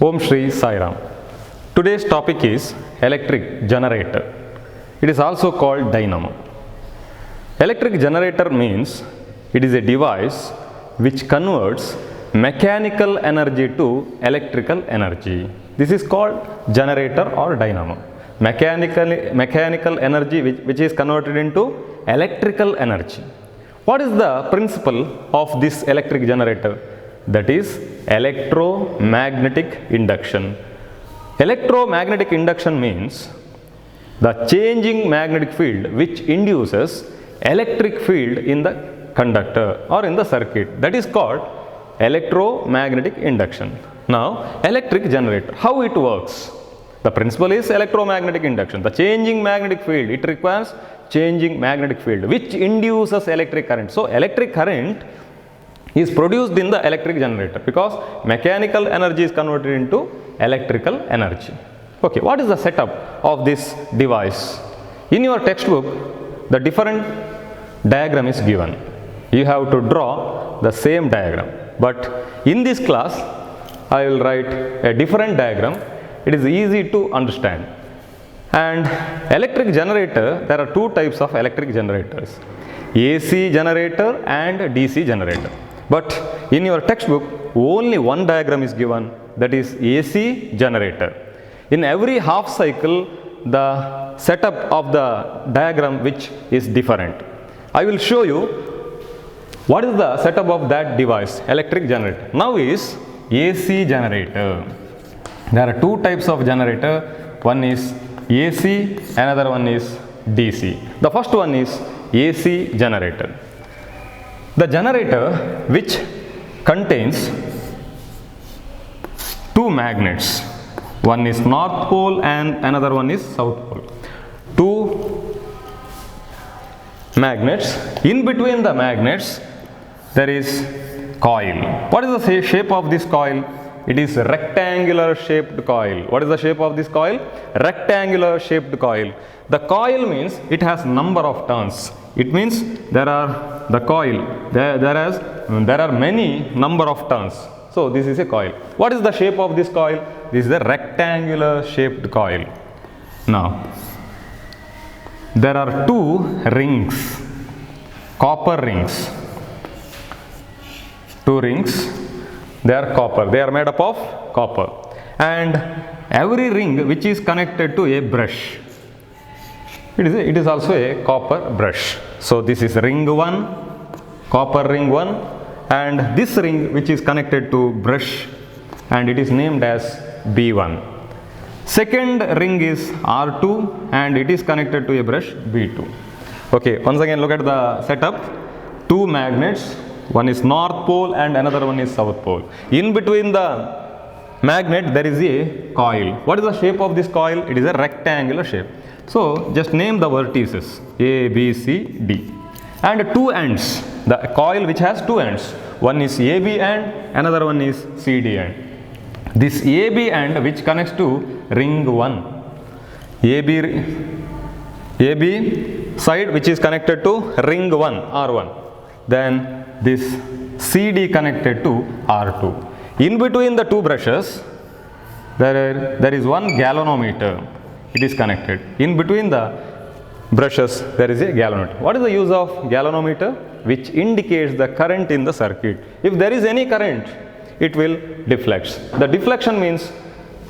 Om Shri Sai Ram. Today's topic is electric generator. It is also called dynamo. Electric generator means it is a device which converts mechanical energy to electrical energy. This is called generator or dynamo. Mechanical energy which is converted into electrical energy. What is the principle of this electric generator? That is electromagnetic induction. Electromagnetic induction means the changing magnetic field which induces electric field in the conductor or in the circuit. That is called electromagnetic induction. Now, electric generator, how it works? The principle is electromagnetic induction. The changing magnetic field, it requires changing magnetic field which induces electric current. So, electric current is produced in the electric generator because mechanical energy is converted into electrical energy. Okay, what is the setup of this device? In your textbook, the different diagram is given. You have to draw the same diagram. But in this class, I will write a different diagram. It is easy to understand. And electric generator, there are two types of electric generators, AC generator and DC generator. But in your textbook, only one diagram is given, that is AC generator. In every half cycle, the setup of the diagram which is different. I will show you what is the setup of that device, electric generator. Now is AC generator. There are two types of generator. One is AC, another one is DC. The first one is AC generator. The generator which contains two magnets. One is north pole and another one is south pole. Two magnets. In between the magnets, there is coil. What is the shape of this coil? It is rectangular shaped coil. What is the shape of this coil? Rectangular shaped coil. The coil means it has number of turns. It means there are the coil. There are many number of turns. So this is a coil. What is the shape of this coil? This is a rectangular shaped coil. Now, there are two rings, copper rings. Two rings, they are copper, they are made up of copper. And every ring which is connected to a brush, it is also a copper brush. So this is ring 1, copper ring 1, and this ring which is connected to brush, and it is named as B1. Second ring is R2 and it is connected to a brush B2. Okay, once again look at the setup. Two magnets, one is north pole and another one is south pole. In between the magnet there is a coil. What is the shape of this coil? It is a rectangular shape. So just name the vertices A, B, C, D. And two ends, the coil which has two ends. One is AB end, another one is CD end. This AB end which connects to ring 1. AB side which is connected to ring 1, R1. Then this CD connected to R2. In between the two brushes, there is one galvanometer. It is connected. In between the brushes, there is a galvanometer. What is the use of galvanometer? Which indicates the current in the circuit. If there is any current, it will deflect. The deflection means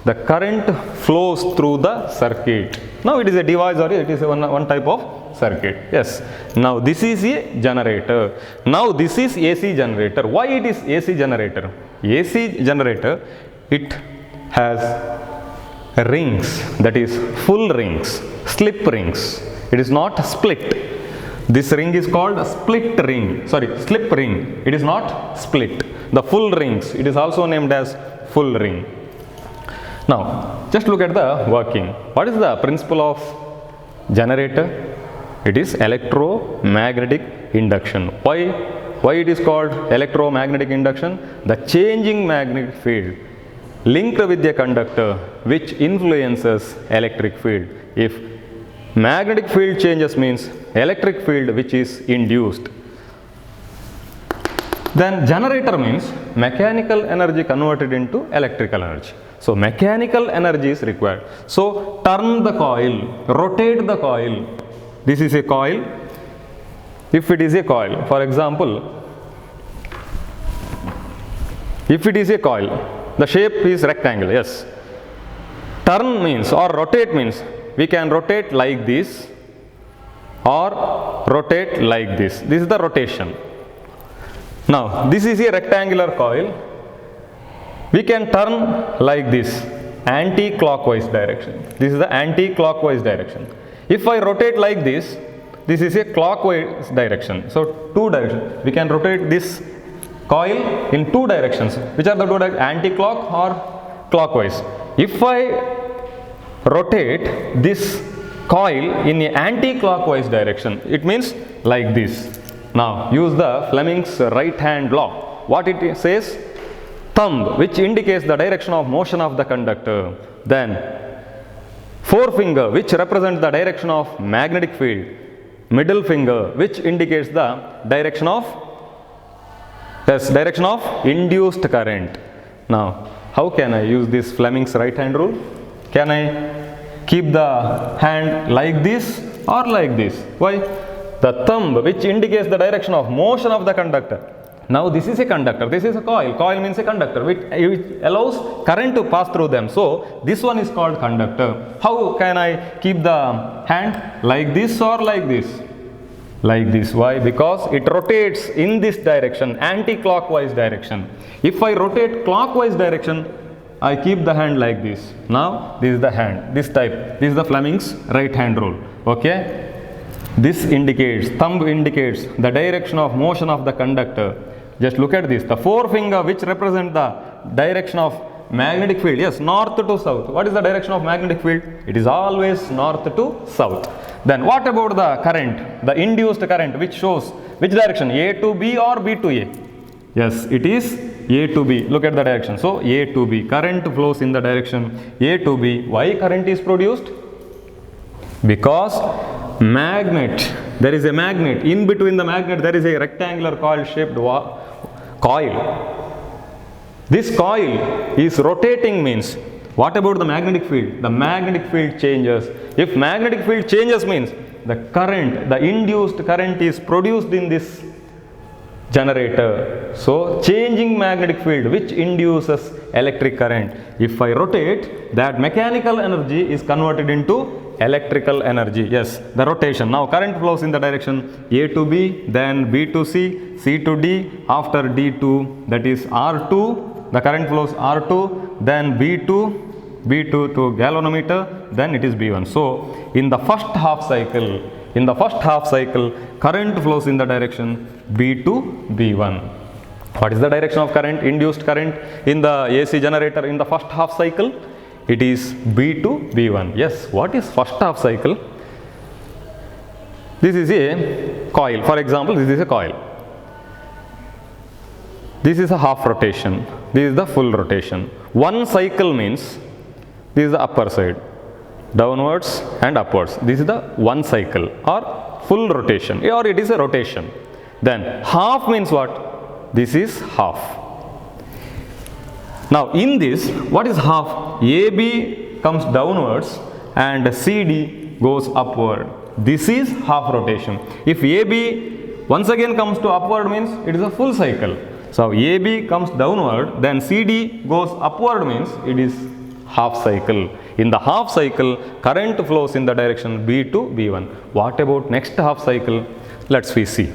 the current flows through the circuit. Now it is a device or it is one type of circuit. Yes. Now this is a generator. Now this is AC generator. Why it is AC generator? AC generator, it has rings, that is full rings, slip rings. It is not split. This ring is called a slip ring. It is not split. The full rings, it is also named as full ring. Now, just look at the working. What is the principle of generator? It is electromagnetic induction. Why it is called electromagnetic induction? The changing magnetic field linked with a conductor which influences electric field. If magnetic field changes means electric field which is induced. Then generator means mechanical energy converted into electrical energy. So mechanical energy is required. So turn the coil, rotate the coil. This is a coil. If it is a coil, for example, if it is a coil, the shape is rectangle, yes. Turn means or rotate means we can rotate like this or rotate like this. This is the rotation. Now this is a rectangular coil. We can turn like this, anti-clockwise direction. This is the anti-clockwise direction. If I rotate like this, this is a clockwise direction. So two directions. We can rotate this coil in two directions. Which are the two directions? Anti-clock or clockwise. If I rotate this coil in an anti-clockwise direction, it means like this. Now use the Fleming's right hand law. What it says? Thumb, which indicates the direction of motion of the conductor. Then forefinger, which represents the direction of magnetic field. Middle finger, which indicates the direction of induced current. Now how can I use this Fleming's right hand rule? Can I keep the hand like this or like this? Why? The thumb, which indicates the direction of motion of the conductor. Now this is a conductor, this is a coil. Coil means a conductor, which allows current to pass through them. So this one is called conductor. How can I keep the hand like this or like this? Like this. Why? Because it rotates in this direction, anti-clockwise direction. If I rotate clockwise direction, I keep the hand like this. Now this is the hand, this type. This is the Fleming's right hand rule. Okay. This indicates, thumb indicates the direction of motion of the conductor. Just look at this. The forefinger, which represents the direction of magnetic field. Yes, north to south. What is the direction of magnetic field? It is always north to south. Then what about the current? The induced current, which shows which direction? A to B or B to A? Yes, it is A to B. Look at the direction. So A to B. Current flows in the direction A to B. Why current is produced? Because magnet, there is a magnet. In between the magnet there is a rectangular coil shaped coil. This coil is rotating means, what about the magnetic field? The magnetic field changes. If magnetic field changes means the current, the induced current is produced in this generator. So changing magnetic field, which induces electric current. If I rotate, that mechanical energy is converted into electrical energy. Yes, the rotation. Now current flows in the direction A to B, then B to C, C to D, after D to, that is R2, the current flows R2, then B2 to galvanometer, then it is B1. So in the first half cycle, current flows in the direction B to B1. What is the direction of current, induced current in the AC generator in the first half cycle? It is B to B1. Yes, what is first half cycle? This is a coil. For example, this is a coil. This is a half rotation. This is the full rotation. One cycle means this is the upper side, downwards and upwards. This is the one cycle or full rotation, or it is a rotation. Then half means what? This is half. Now in this, what is half? AB comes downwards and CD goes upward. This is half rotation. If AB once again comes to upward means it is a full cycle. So AB comes downward, then CD goes upward means it is half cycle. In the half cycle, current flows in the direction B to B1. What about next half cycle? Let's see.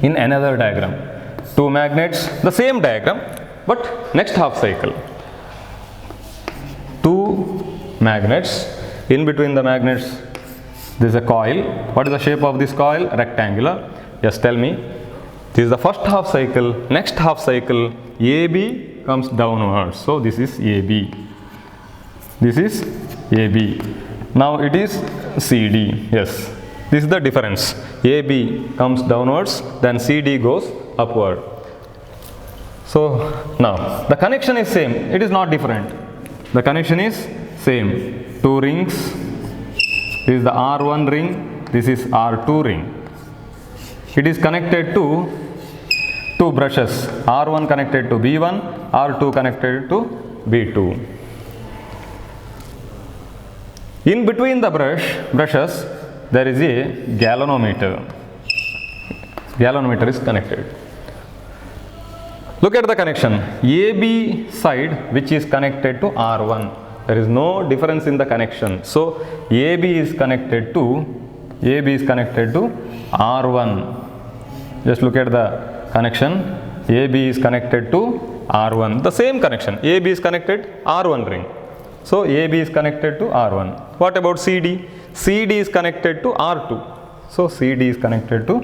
In another diagram, two magnets, the same diagram, but next half cycle. Two magnets, in between the magnets there is a coil. What is the shape of this coil? Rectangular. Yes, tell me. This is the first half cycle. Next half cycle, AB comes downwards. So this is AB. This is AB. Now it is CD. Yes, this is the difference. AB comes downwards, then CD goes upward. So now the connection is same. It is not different. The connection is same. Two rings. This is the R1 ring. This is R2 ring. It is connected to two brushes, R1 connected to B1, R2 connected to B2. In between the brushes, there is a galvanometer. Galvanometer is connected. Look at the connection. AB side which is connected to R1. There is no difference in the connection. So AB is connected to R1. Just look at the connection. AB is connected to R1. The same connection. AB is connected R1 ring. So AB is connected to R1. What about CD? CD is connected to R2. So CD is connected to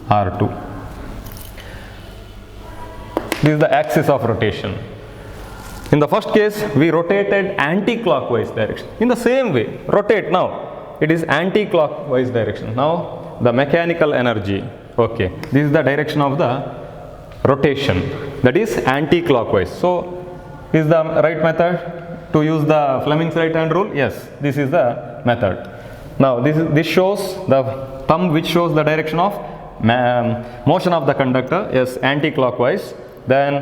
R2. This is the axis of rotation. In the first case, we rotated anti-clockwise direction. In the same way, rotate now. It is anti-clockwise direction. Now the mechanical energy. Okay, this is the direction of the rotation. That is anti-clockwise. So, is the right method to use the Fleming's right hand rule? Yes, this is the method. Now this shows the thumb which shows the direction of motion of the conductor. Yes, anti-clockwise. Then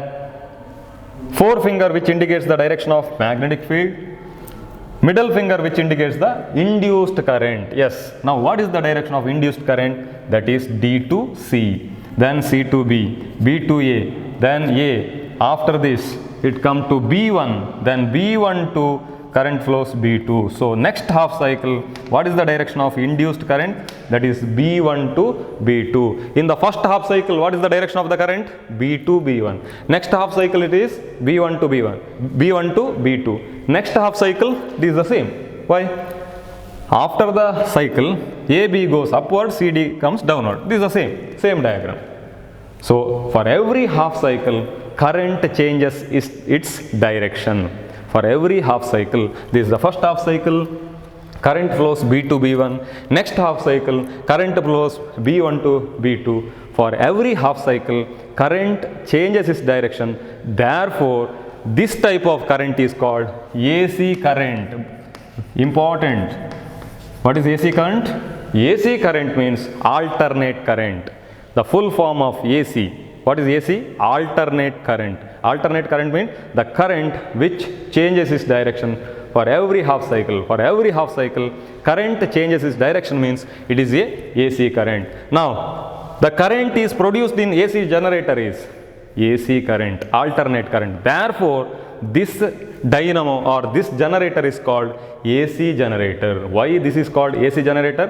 forefinger which indicates the direction of magnetic field. Middle finger which indicates the induced current. Yes. Now what is the direction of induced current? That is D to C. Then C to B. B to A. Then A. After this it come to B1. Then B1 to current flows B2. So next half cycle, what is the direction of induced current? That is B1 to B2. In the first half cycle, what is the direction of the current? B2 B1. Next half cycle it is B1 to B1. B1 to B2. Next half cycle it is the same. Why? After the cycle, AB goes upward, CD comes downward. This is the same diagram. So for every half cycle, current changes its direction. For every half cycle, this is the first half cycle, current flows B to B1. Next half cycle, current flows B1 to B2. For every half cycle, current changes its direction. Therefore, this type of current is called AC current. Important. What is AC current? AC current means alternate current. The full form of AC. What is AC? Alternate current. Alternate current means the current which changes its direction for every half cycle. For every half cycle, current changes its direction means it is a AC current. Now, the current is produced in AC generator is AC current, alternate current. Therefore, this dynamo or this generator is called AC generator. Why this is called AC generator?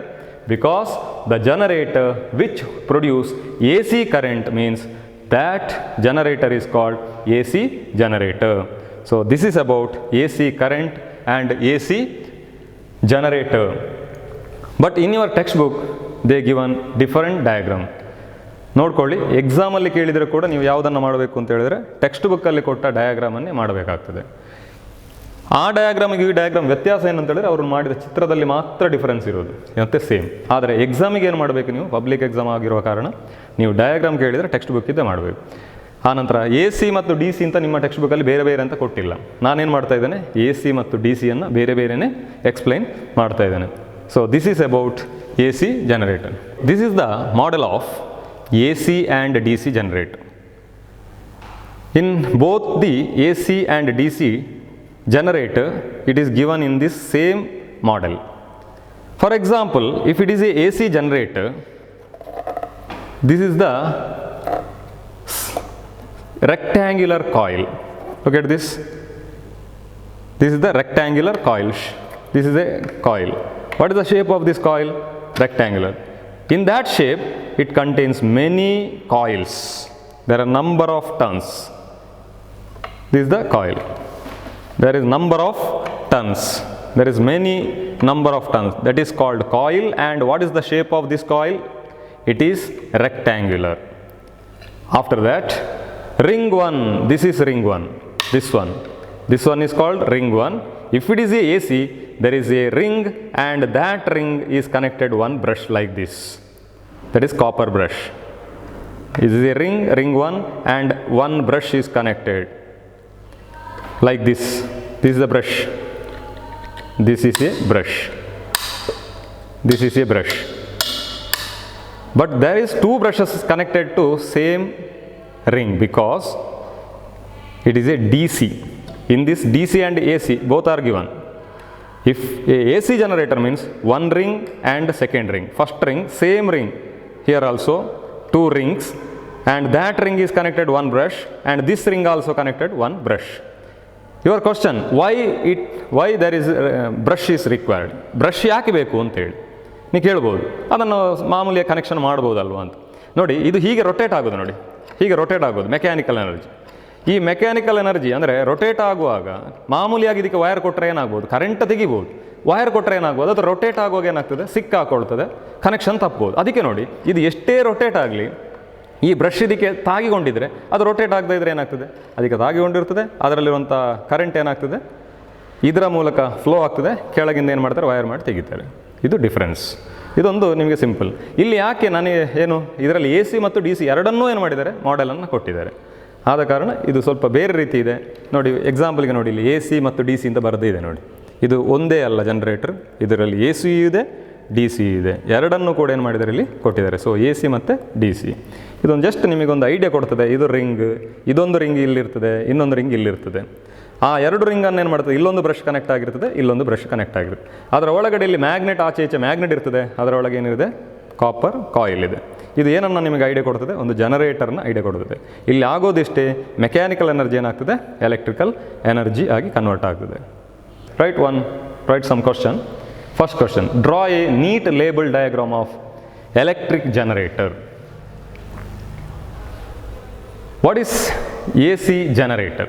Because the generator which produce AC current means that generator is called AC generator. So this is about AC current and AC generator. But in your textbook they given different diagram. ನೋಡ್ಕೊಳ್ಳಿ, ಎಕ್ಸಾಮಲ್ಲಿ ಕೇಳಿದರೆ ಕೂಡ ನೀವು ಯಾವುದನ್ನು ಮಾಡಬೇಕು ಅಂತ ಹೇಳಿದ್ರೆ text ಬುಕ್ಕಲ್ಲಿ ಕೊಟ್ಟ ಡಯಾಗ್ರಾಮನ್ನೇ ಮಾಡಬೇಕಾಗ್ತದೆ. ಆ ಡಯಾಗ್ರಾಮಿಗೆ ಈ ಡಯಾಗ್ರಾಮ್ ವ್ಯತ್ಯಾಸ ಏನಂತ ಹೇಳಿದ್ರೆ ಅವರು ಮಾಡಿದ ಚಿತ್ರದಲ್ಲಿ ಮಾತ್ರ ಡಿಫರೆನ್ಸ್ ಇರೋದು, ಮತ್ತೆ ಸೇಮ್. ಆದರೆ ಎಕ್ಸಾಮಿಗೆ ಏನು ಮಾಡಬೇಕು, ನೀವು ಪಬ್ಲಿಕ್ ಎಕ್ಸಾಮ್ ಆಗಿರುವ ಕಾರಣ ನೀವು ಡಯಾಗ್ರಾಮ್ ಕೇಳಿದರೆ ಟೆಕ್ಸ್ಟ್ ಬುಕ್ಕಿದ್ದೇ ಮಾಡಬೇಕು. ಆನಂತರ ಎ ಸಿ ಮತ್ತು ಡಿ ಸಿ ಅಂತ ನಿಮ್ಮ ಟೆಕ್ಸ್ಟ್ ಬುಕ್ಕಲ್ಲಿ ಬೇರೆ ಬೇರೆ ಅಂತ ಕೊಟ್ಟಿಲ್ಲ. ನಾನೇನು ಮಾಡ್ತಾ ಇದ್ದೇನೆ, ಎ ಸಿ ಮತ್ತು ಡಿ ಸಿಯನ್ನು ಬೇರೆ ಬೇರೆಯೇ ಎಕ್ಸ್ಪ್ಲೈನ್ ಮಾಡ್ತಾ ಇದ್ದೇನೆ. So this is about A C generator. This is the model of AC and DC generator. In both the AC and DC generator, it is given in this same model. For example, if it is a AC generator, this is the rectangular coil. Look at this. This is the rectangular coil. This is a coil. What is the shape of this coil? Rectangular. In that shape, it contains many coils. There are number of turns. This is the coil. There is number of turns. There is many number of turns. That is called coil. And what is the shape of this coil? It is rectangular. After that, ring 1. This is ring 1. This one. This one is called ring 1. If it is a AC, there is a ring and that ring is connected one brush like this. That is copper brush. This is a ring, ring 1 and one brush is connected like this. This is a brush. This is a brush. This is a brush. But there is two brushes connected to same ring because it is a DC. In this DC and AC both are given. If a AC generator means one ring and second ring, first ring, same ring, here also two rings, and that ring is connected one brush, and this ring also connected one brush. Your question, why there is brush is required? Brush ಯಾಕೆ ಬೇಕು ಅಂತೇಳಿ ನೀವು ಕೇಳ್ಬೋದು. ಅದನ್ನು ಮಾಮೂಲಿಯ connection ಮಾಡ್ಬೋದಲ್ವ ಅಂತ. ನೋಡಿ, ಇದು ಹೀಗೆ ರೊಟೇಟ್ ಆಗೋದು, ನೋಡಿ ಹೀಗೆ ರೊಟೇಟ್ ಆಗೋದು ಮೆಕ್ಯಾನಿಕಲ್ ಎನರ್ಜಿ. ಈ ಮೆಕ್ಯಾನಿಕಲ್ ಎನರ್ಜಿ ಅಂದರೆ ರೊಟೇಟ್ ಆಗುವಾಗ ಮಾಮೂಲಿಯಾಗಿ ಇದಕ್ಕೆ ವೈರ್ ಕೊಟ್ಟರೆ ಏನಾಗ್ಬೋದು, ಕರೆಂಟ್ ತೆಗಿಬೋದು. ವೈರ್ ಕೊಟ್ಟರೆ ಏನಾಗ್ಬೋದು, ಅದು ರೊಟೇಟ್ ಆಗುವಾಗ ಏನಾಗ್ತದೆ, ಸಿಕ್ಕಾಕೊಳ್ತದೆ, ಕನೆಕ್ಷನ್ ತಪ್ಬೋದು. ಅದಕ್ಕೆ ನೋಡಿ, ಇದು ಎಷ್ಟೇ ರೊಟೇಟ್ ಆಗಲಿ ಈ ಬ್ರಷ್ ಇದಕ್ಕೆ ತಾಗಿಕೊಂಡಿದ್ರೆ ಅದು ರೊಟೇಟ್ ಆಗದೇ ಇದ್ದರೆ ಏನಾಗ್ತದೆ, ಅದಕ್ಕೆ ತಾಗಿಕೊಂಡಿರ್ತದೆ, ಅದರಲ್ಲಿರುವಂಥ ಕರೆಂಟ್ ಏನಾಗ್ತದೆ, ಇದರ ಮೂಲಕ ಫ್ಲೋ ಆಗ್ತದೆ, ಕೆಳಗಿಂದ ಏನು ಮಾಡ್ತಾರೆ, ವೈರ್ ಮಾಡಿ ತೆಗಿತಾರೆ. ಇದು ಡಿಫ್ರೆನ್ಸ್. ಇದೊಂದು ನಿಮಗೆ ಸಿಂಪಲ್. ಇಲ್ಲಿ ಯಾಕೆ ನನಗೆ ಏನು ಇದರಲ್ಲಿ AC ಮತ್ತು DC ಎರಡನ್ನೂ ಏನು ಮಾಡಿದ್ದಾರೆ, ಮಾಡೆಲನ್ನು ಕೊಟ್ಟಿದ್ದಾರೆ. ಆದ ಕಾರಣ ಇದು ಸ್ವಲ್ಪ ಬೇರೆ ರೀತಿ ಇದೆ. ನೋಡಿ, ಎಕ್ಸಾಂಪಲ್ಗೆ ನೋಡಿ, ಇಲ್ಲಿ AC ಮತ್ತು DC ಅಂತ ಬರದೇ ಇದೆ ನೋಡಿ. ಇದು ಒಂದೇ ಅಲ್ಲ ಜನರೇಟರ್, ಇದರಲ್ಲಿ AC ಇದೆ, DC ಇದೆ, ಎರಡನ್ನೂ ಕೂಡ ಏನು ಮಾಡಿದ್ದಾರೆ ಇಲ್ಲಿ ಕೊಟ್ಟಿದ್ದಾರೆ. ಸೊ AC ಮತ್ತು DC. ಇದೊಂದು ಜಸ್ಟ್ ನಿಮಗೊಂದು ಐಡಿಯಾ ಕೊಡ್ತದೆ. ಇದು ರಿಂಗ್, ಇದೊಂದು ರಿಂಗ್ ಇಲ್ಲಿರ್ತದೆ, ಇನ್ನೊಂದು ರಿಂಗ್ ಇಲ್ಲಿರ್ತದೆ. ಆ ಎರಡು ರಿಂಗನ್ನು ಏನು ಮಾಡ್ತದೆ, ಇಲ್ಲೊಂದು ಬ್ರಷ್ ಕನೆಕ್ಟ್ ಆಗಿರ್ತದೆ, ಇಲ್ಲೊಂದು ಬ್ರಷ್ ಕನೆಕ್ಟ್ ಆಗಿರುತ್ತೆ. ಅದರ ಒಳಗಡೆ ಇಲ್ಲಿ ಮ್ಯಾಗ್ನೆಟ್, ಆಚೆ ಈಚೆ ಮ್ಯಾಗ್ನೆಟ್ ಇರ್ತದೆ, ಅದರ ಒಳಗೆ ಏನಿದೆ, ಕಾಪರ್ ಕಾಯಿಲ್ ಇದೆ. ಇದು ಏನನ್ನು ನಿಮಗೆ ಐಡಿಯಾ ಕೊಡ್ತದೆ, ಒಂದು ಜನರೇಟರ್ನ ಐಡಿಯಾ ಕೊಡ್ತದೆ. ಇಲ್ಲಿ ಆಗೋದಿಷ್ಟೇ, ಮೆಕ್ಯಾನಿಕಲ್ ಎನರ್ಜಿ ಏನಾಗ್ತದೆ, ಎಲೆಕ್ಟ್ರಿಕಲ್ ಎನರ್ಜಿ ಆಗಿ ಕನ್ವರ್ಟ್ ಆಗ್ತದೆ. Right some question. First question, draw a neat label diagram of electric generator. What is AC generator?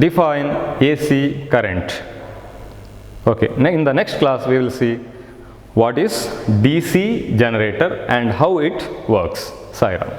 Define AC current. Okay, in the next class we will see what is DC generator and how it works. Sai Ram.